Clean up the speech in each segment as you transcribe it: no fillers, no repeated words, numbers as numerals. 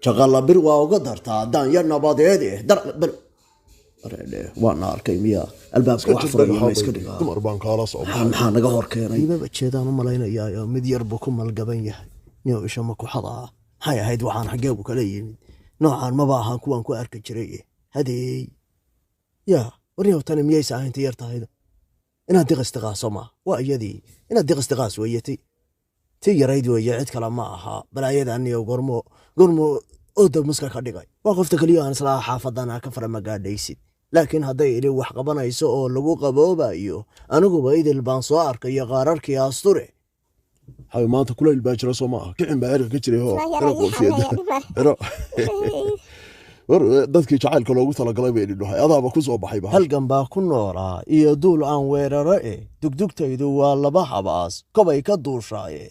شغال بر وقدر دان يرنا باضي در بر وانا arkay miya albaabka wax furay ma iska dhigaa dumar baan kala soo maxaa naga hor keenay iba jeedaan u malaynayaa mid yarba ku malgaban yahay niyo isha ma ku xadaa hay ahayd waxaan xageebu kala yimid noocan ma baahan kuwan ku arki jiray hadii ya wariyo tan miyaysa inta yartahay inaad diqastiqaaso ma waa iyadii inaad diqastiqaas weeyatay tii yarayd weeye cid kale ma aha balaayadan iyo gormo oo dad muska ka dhigay waa qofta kaliya aan isla xaafadana ka fara magaadhaysid laakiin haday ilaa wax qabanayso oo lagu qaboobayo anigu baydil baan soo arkay qaararkii asture hay maanta kula ilbaajiro soo ma aha kicin baa erga ka jiray oo kala qoofiyada war dadkii jacaylka loogu talagalay bay dhidhahay adaaba ku soo baxay baa halgan baa ku noolaa iyo duul aan weeraro dugdugtaydu waa laba habaas kobay ka duushaaye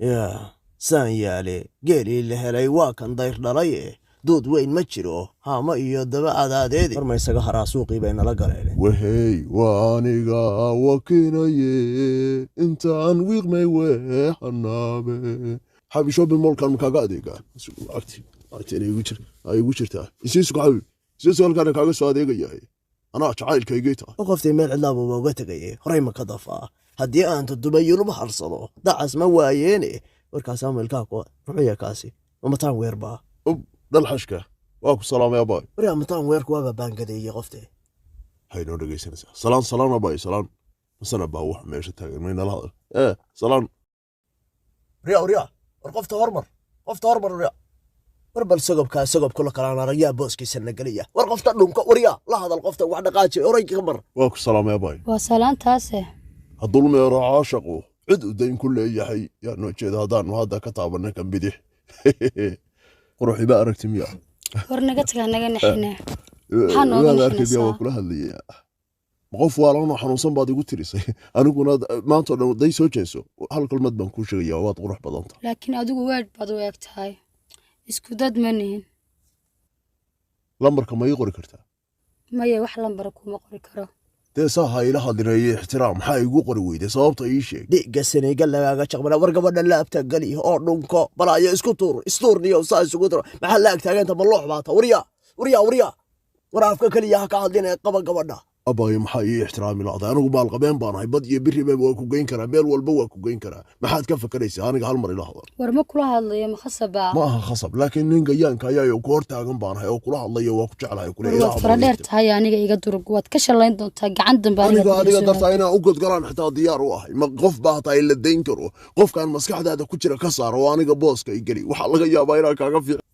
ya saan yaale geelii la helay waa kan dayr dhalay dood weyn ma jiro haama iyo daba cadaadeed mar ma isaga haraa suuqii bay nala galeen wahey waaniga wakinaye intaan wiiqmay weexanaabe xabisho bimolkan kaga adeega agti igu jirtaa isiisu kaxawi isiisu halkan kaga soo adeegayahay anaa jacaylkaygay tahay qoftay meel cidlaaba uga tagay horay ma ka dafaa haddii aan dubayo laba harsado dacas ma waayeene warkaas amalkaa ko ruuya kaasi mataan weerba dal xashka waa ku salaamay abay wariya mataan weerku waa baangadeeyay qoftay hayno dhageysanaysaa salaan abay salaan masana baa wax meesha taagan mayna la hadal salaan riya war qofta hormar riya war bal sagab kula kala arayaa booskiisa nagaliya war qofta dhunka wariya la hadal qofta wax dhaqaaji oray ka mar waa ku salaamay abay waa salaantaase hadul meero caashaqo cid u dayn ku leeyahay yaa noo jeeda hadaan hadda ka taabanay kan bidix quruxi ba aragti miya war naga taga naga naxina waxaan nooga naxinaysaa waa kula hadlayaa qof waalana xanuunsan baad igu tirisay aniguna maanta dhan day soo jeeso hal kalmad baan ku sheegayaa waad qurux badan tahay laakiin adigu weed baad u eegtahay isku dad ma nihin lambarka ma ii qori kartaa maya wax lambar kuma qori karo deesaa ha ila hadlineeyay ixtiraam maxaa igu qori weyday sababta ii sheeg dhiga Senegal lagaaga jaqbana war gabadha laabta gali oo dhunko balaayo isku tuurniyo saa isugu daro maxaa la agtaaganta ma loox baata wariya war afka kaliya ka hadlinay qaba gabadha abay maxaa ii ixtiraami lahayd anigu baal qabeen baan ahay bad iyo biri waa ku geyn karaa meel walba waa ku geyn karaa maxaad ka fakaraysaa aniga hal mar ila hadal war ma kula hadlayo ma khasaba ma aha khasab laakiin ninka yaanka ayaa ku hor taagan baan ahay oo kula hadlayo waa ku jeclahay kula ilaa fara dheer tahay aniga iga durug waad ka shalayn doontaa gacan dambe aniga dartaa inaan u godgalaan xitaa diyaar u ahay ma qof baa tahay la deyn karo qofkan maskaxdaada ku jira ka saar oo aniga booska i gali waxa laga yaabaa inaan kaaga fiican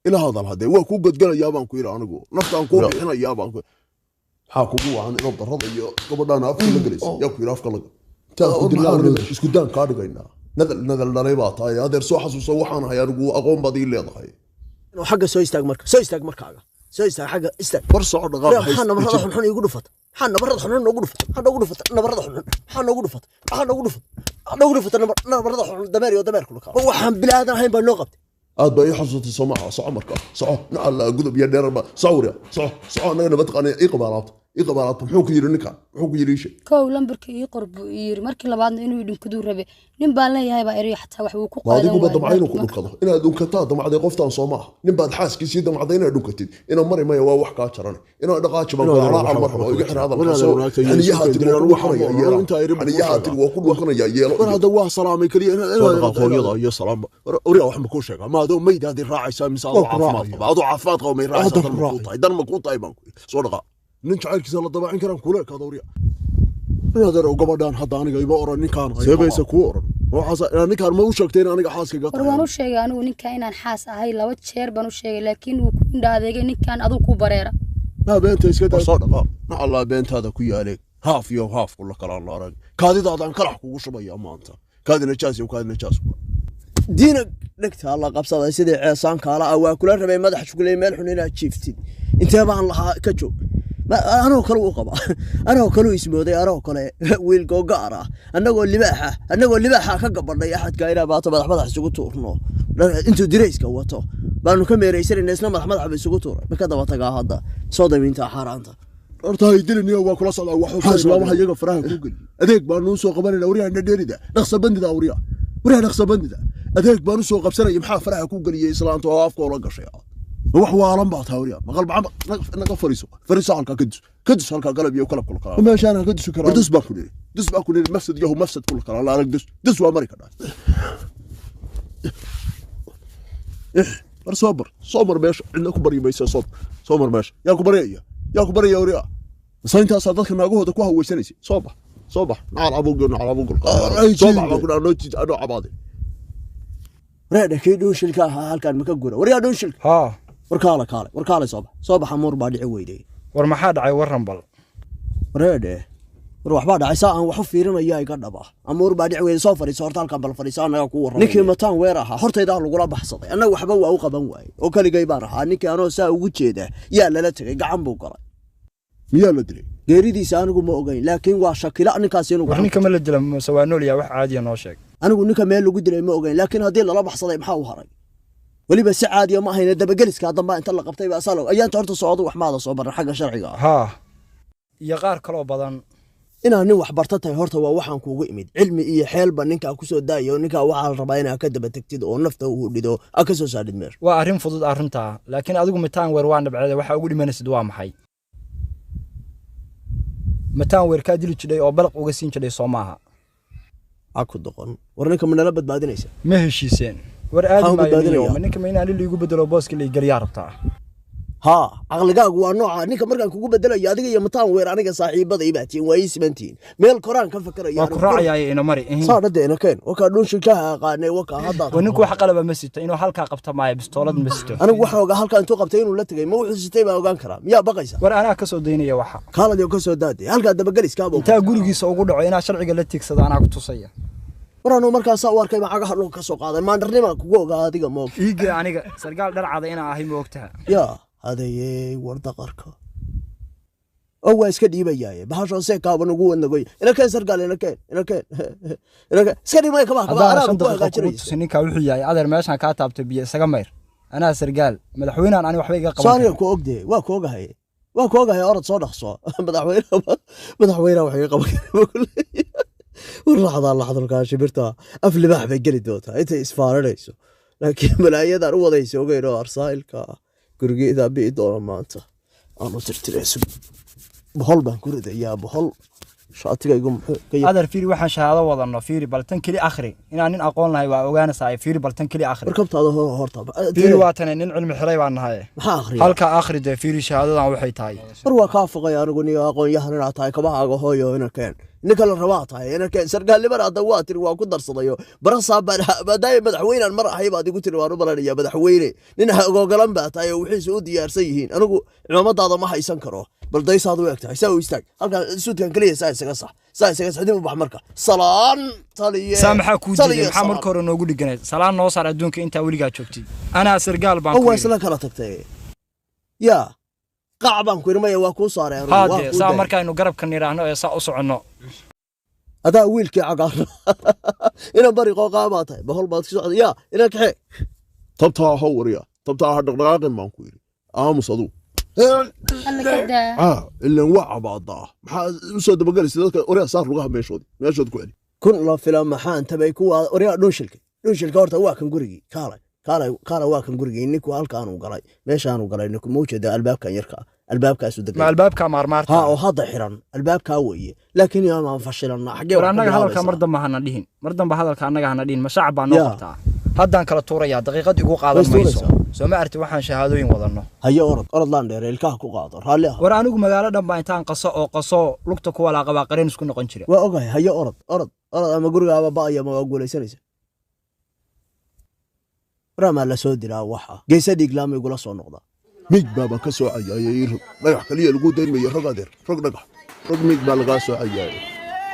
ila hadal hadee waa ku godganayaa baan ku yiri anigu naftaan ku bixinayaa baan ku ha kugu waan inoo darada iyo gabadhan afka la galaysa yaa ku yiri afka laga taa ku dilaa isku daan ka dhigaynaa nadal dhalay baa tahay adeer soo xasuuso waxaan ahay anigu aqoon baad ii leedahay inuu xagga soo istaag markaaga soo istaag xagga istaag war socod dhaqaaq waxaan nabarada xun igu dhufat waxaan nabarada xun noogu dhufat nabarada xun waxaan noogu dhufat nabarada xun dameer kula ka waxaan bilaadan ahayn baa noo qabtay aad bay xasuustay Soomaaliya soo marka soo nacala gudub iyo dheerba sawir soo anaga nabad qani iqbalaat muxuu ku yiri ninka muxuu ku yiri shay koow lambarka ii qorbu yiri markii labaadna inuu dhinkadu rabe nin baan leeyahay baa eriyo xataa wax uu ku qaadan adigu badamacayno ku dhunkado inaad dhunkataa damacday qoftaan Soomaaliya nin baad xaaskiisii damacday inaad dhunkatid ina mari maya waa wax ka jaran ina dhaqaaji baan ku raaca marxaba iga xiraada aniyaha tigran waxaya yeelo aniyaha tig waa ku dhunkanaya yeelo war hada waa salaamay kaliya inaad qooyada iyo salaam uriya wax ma ku sheegaa ma adoo meeydaadi raacaysa misaal caafimaad qaba adoo caafimaad qaba may raacaysa dan ma ku tahay baan ku soo dhaqa nin jacaylkiisa la dabaacin karaan kula ka dawriya inaad gabadhan hadda aniga iba oran ninkaan seebaysa ku oran waxaas ninkaan ma u sheegtay in aniga xaaska gato waan u sheegay anigu ninka inaan xaas ahay laba jeer baan u sheegay laakiin uu ku indhaadeegay ninkaan adigu ku bareera ma beenta iska daa soo dhaqa ma Allah beentaada ku yaalay haaf kula kala la arag kaadidaadan kalax kugu shubaya maanta kaadina jaas diina dhigta Allah qabsaday sidii ceesaan kaala waa kula rabay madax shukulay meel xun inaad jiiftid intee baan lahaa ka joog anoo kale u qaba anoo kale ismooday anoo kale wiil googaar ah anagoo libaaxa ka gabadhay axadka ina baato madax isugu tuurno intuu direyska wato baanu ka meereysanayna isna madax isugu tuuray ma ka daba tagaa hadda soo daminta xaraanta horta haydilin waa kula socdaa wax xaas lama hayaga faraha ku gal adeeg baan noo soo qabanayna wariyaha dheerida dhaqsa bandida wariyaha dhaqsa bandida adeeg baan soo qabsanay maxaa faraha ku galiyay islaanta oo afka la gashay wax waalan baa taa wariyaha maqal bacba naga fariiso halka kadis halka qalab iyo kala kala ma shaana kadis kara dus baa ku leeyahay mafsad yahu mafsad kul kala la arag dus waa mari kadhaa صبر باش عندك بري بيس صبر باش ياكو بري يا وريا ساينتا صدق ناغودا كو هويسنيسي صبح نعال ابو صبح ما كنا نوتي ادو عبادي ريدا كيدو شلكا halkan maka gura wariya dhow shilka ha warkaale صبح amur baa dhici weyday war maxaa dhacay waran bal reede waxba dhacay saan wax u fiirinaya iga dhaba amur baa dhici weyday soo fariiso horta halkan bal fariiso anaga ku waran ninkii mataan weer aha hortayda lagu la baxsaday anaga waxba waa u qaban waayay oo kaligay baan ahaa ninkii anoo saa ugu jeeda yaa lala tagay gacan buu galay miyaa la dilay geeridiisa anigu ma ogeyn laakiin waa shakila ninkaas inuu wax ninka ma la dilay sawaanooliya wax caadi ah noo sheeg anigu ninka meel lagu dilay ma ogeyn laakiin hadii lala baxsaday maxaa u haray waliba si caadi ma ahayna dabageliska damba inta la qabtay baa salo ayaan horta socdo wax maada soo baran xagga sharciga ha iyo qaar kale oo badan inaan nin wax barta tahay horta waa waxaan kuugu imid cilmi iyo xeelba ninka ku soo daayo ninka waxa la rabaa inaad ka daba tagtid oo nafta uu dhido ka soo saadid meer waa arrin fudud arrinta laakiin adigu mitaan weer waan dabcade waxa ugu dhimanaysid waa maxay mitaan weer ka dili jiray oo balq uga siin jiray Soomaha aku doqon warninka manala badbaadinaysa ma heshiiseen war aad ma yahay ninka ma inaan liigu bedelo booska la galiya rabtaa ها عقلقاق ونوع نيكا مركان كوكو بدلا يا دقي يا متان وير انيغا صاحبada ibatiin way isbantiin meel koraan ka fakarayaa waa ku raacayay ina mari saadada ina keen waka dhun shilkaha qaanay waka hada waninku wax qalaba ma sito inuu halka qabta maayo bistoolad ma sito anigu waxa oga halka intuu qabtay inuu la tagay ma wuxuu sitay baa ogaan karaa miyaa baqaysa war anaa ka soo daynaya waxa kaalad iyo ka soo daaday halka dabagaliska abo inta gurigiisa ugu dhaco inaa sharciga la tiigsado anaa ku tusaya warano markaas u arkay macagaha dhulka ka soo qaaday maandarnima kugu ogaa adiga moog iiga aniga sargaal dharcada inaa ahay moogtaha yaa هذا ورد قركه أو إسكت يبيعه بحشون سكاب ونقول نقول إنا كان سرقال إنا كان سكري ما يكبر أنا بقول سنين كاول حياي أدر ماشان كاتب تبي سجمير أنا سرقال مدحوينا أنا وحبيجا قبل صار كوك دي وكوجه هي أرد صادق صا مدحوينا وحبيجا قبل واللحظة الكاش برتا أفل بحب الجلد دوتها أنت إسفار ليسو لكن ملايين دارو ذيسو غيره أرسائل كا gurigeeda bii doona maanta aanu tirtirayso bohol baan ku ridayaa bohol shaatigaygu adar fiiri waxaan shahaado wadano fiiri baltan kali akhri inaan nin aqoon lahay waa ogaanaysaa fiiri baltan kali akhri warkabtaada horta fiiri waatan nin cilmi xiray baan nahay maxaa akhri halka akhri de fiiri shahaadadan waxay tahay war waa ka faqay anigu niyo aqoon yahan inaa tahay kabahaaga hooyo ina keen ninka la rabaa tahay ina keen sargaal libar hadda waa tiri waa ku darsadayo barasaa baadaay madaxweynaan mar ahay baad igu tiri waan u balanaya madaxweyne nin ogogolan baa tahay oo wixiisu u diyaarsan yihiin anigu ciidamadaada ma haysan karo bal daysaad u egtahay saa u istaag halka suudkan kaliya saa isaga sax dib u bax marka salaan taliye saamaxa ku jiray maxaa marka hore noogu dhiganay salaan noo saar adduunka inta waliga joogtay ana sargaal baan ku isla kala tagtay ya qacban ku irmay waa ku saaray anigu saa markaaynu garabka niraahno ee saa u socono adaa wiilkii cagaar ina bari qooqaaba tahay bahol baad soo ya ina kaxe tabtaa hawriya tabtaa dhaqdhaqaaqin baan ku yiri aamus aduu إلا وعى بعضها مسود بقالس ذلك أريا صار لغها ميشود كوالي كن لا فيلم محان تبي كوا أريا نوشلك ورتا واكن قرقي كالا واكن قرقي إنك وهالكانوا قراي ميشانوا قراي إنك موجود الباب كان يركع الباب كاسو دقيق مع الباب كمارمارتا ها وهذا حرام الباب كاوي لكن يا ما فشلنا حقي ورانا هذا كمردم ما هندين مردم بهذا كأننا هندين مشاعب نوقتها هذا كلا توريا دقيقة يقول قاضي ميسو سو ما أرتي waxaan shahaadooyin wadano hayo orod laan dheer ilkaha ku qaado raali ah war anigu magaalada dhanba intaan qaso lugta ku wala qaba qareen isku noqon jiray waa ogahay hayo orod ama gurigaaba baaya ma guulaysanaysa rama la soo diraa waxa geesa dhiglaam igu la soo noqda mig baba ka soo cayaayay dhagax kaliya lagu deeyay rog dhagax rog mig baa laga soo cayaayay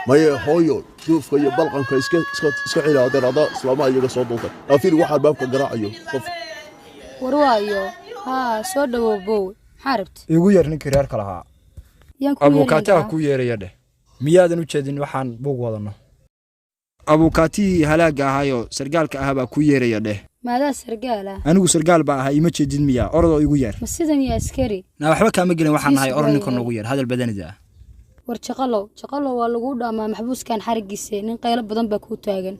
maya hooyo duufka iyo balqanka iska cilaadada islaama iyaga soo doonta afiir waxa baabka garaacayo qof warwaayo ha soo dhawow xarabti igu yar ninka reer kala ha abukaata ku yeeraya dheh miyaadan u jeedin waxaan buug wadano abukaati halaaga ahayo sargaalka ahaba ku yeeraya dheh maadaa sargaala anigu sargaal baa ahaa ima jeedid miyaa orodoo igu yeer ma sidan yaa askari na waxba kaama gelin waxaan nahay orod ninka noogu yeer hadal badanida war jaqalow waa lagu dhaamaa maxbuuskan xarigiisa nin qaylo badan baa ku taagan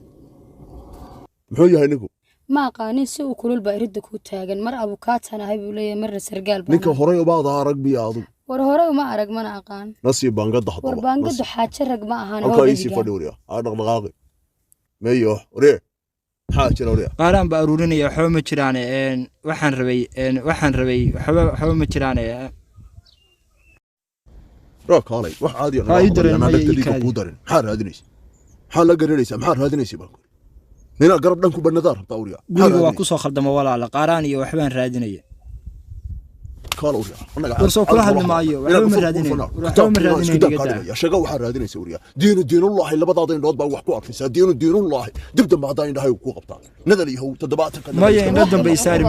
muxuu yahay ninku ma aqaanin si uu kulul baa iridda ku taagan mar abukaatan ahay buu leeyahay marna sargaal baa ninka horey ubaada arag biya adigu war hore uma arag mana aqaan nasiib baangada hadaba war baangadu xaajo rag ma ahaan halkaa ii sii fadhi wariya aa dhaqdhaqaaqi meeyo waree maxaa jira wariya qaaraan baa aruurinaya waxba ma jiraan waxaan rabay waxba ma jiraan raa kaalay wax caadi ah ii darin ku darin maxaa raadinaysa maxaa la garanaysa maxaa raadinaysa baa nina garab dhanku banadar rabtaa wariya guriga waa ku soo khaldama walaala qaaraan iyo waxbaan raadinaya كالو وريا ورسو كل هذا معايا وحنا مرادين وحنا شقا وحنا رادين سوريا دين الله لبضادين دود با wax ku arfisa دين الله dibda ma hadaan dhahay ku qabtaa nadal yahow toddobaadka ma yeen nadan bay saari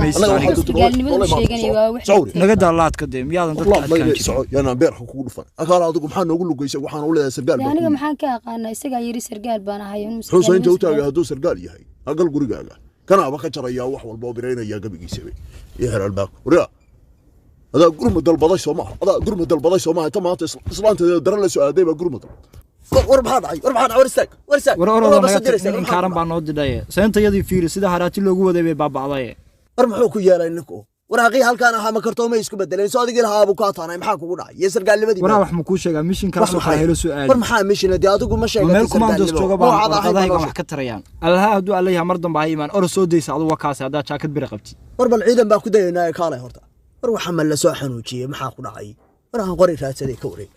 naga daalaad ka deem yaadan dadka adkaan yana beer ku dhufan akaal adigu maxaa noogu lugaysay waxaan u leeyahay sargaal baa aniga maxaan ka aqaanaa isaga yiri sargaal baan ahay xusayn jawtaaga haduu sargaal yahay agal gurigaaga kana aba ka jaraya wax walba oo bireynaya gabigiisa iyo xeral baaq wariya هذا قرمة البضاي سومها هذا قرمة البضاي سومها أنت ما إسلام تدرن له سؤال دايما قرمة وربحان ورسك ورسك كارم بانود دايه سنت يدي فير سيده هراتي لوgu waday bay baabacday warmuxuu ku yeelay ninku waraaqii halkaan aha ma kartoomo isku bedeleen soo adigii lahaa abu ka taanay maxaa kugu dhacay iyo sargaalnimadii waraa wax ma ku sheegaa mission kaas waxa helo su'aal war maxaa mission hadii adigu ma sheegay meel kumandos jooga baa qadayga wax ka tarayaan allaha haduu allaha mar dambe ay iimaan or soo deysa adigu wakaas hadaa jaakad bir qabti war bal ciidan baa ku dayanaa kaalay horta war waxa ma la soo xanuujiyay maxaa ku dhacay war aan qori raadsaday ka wareeg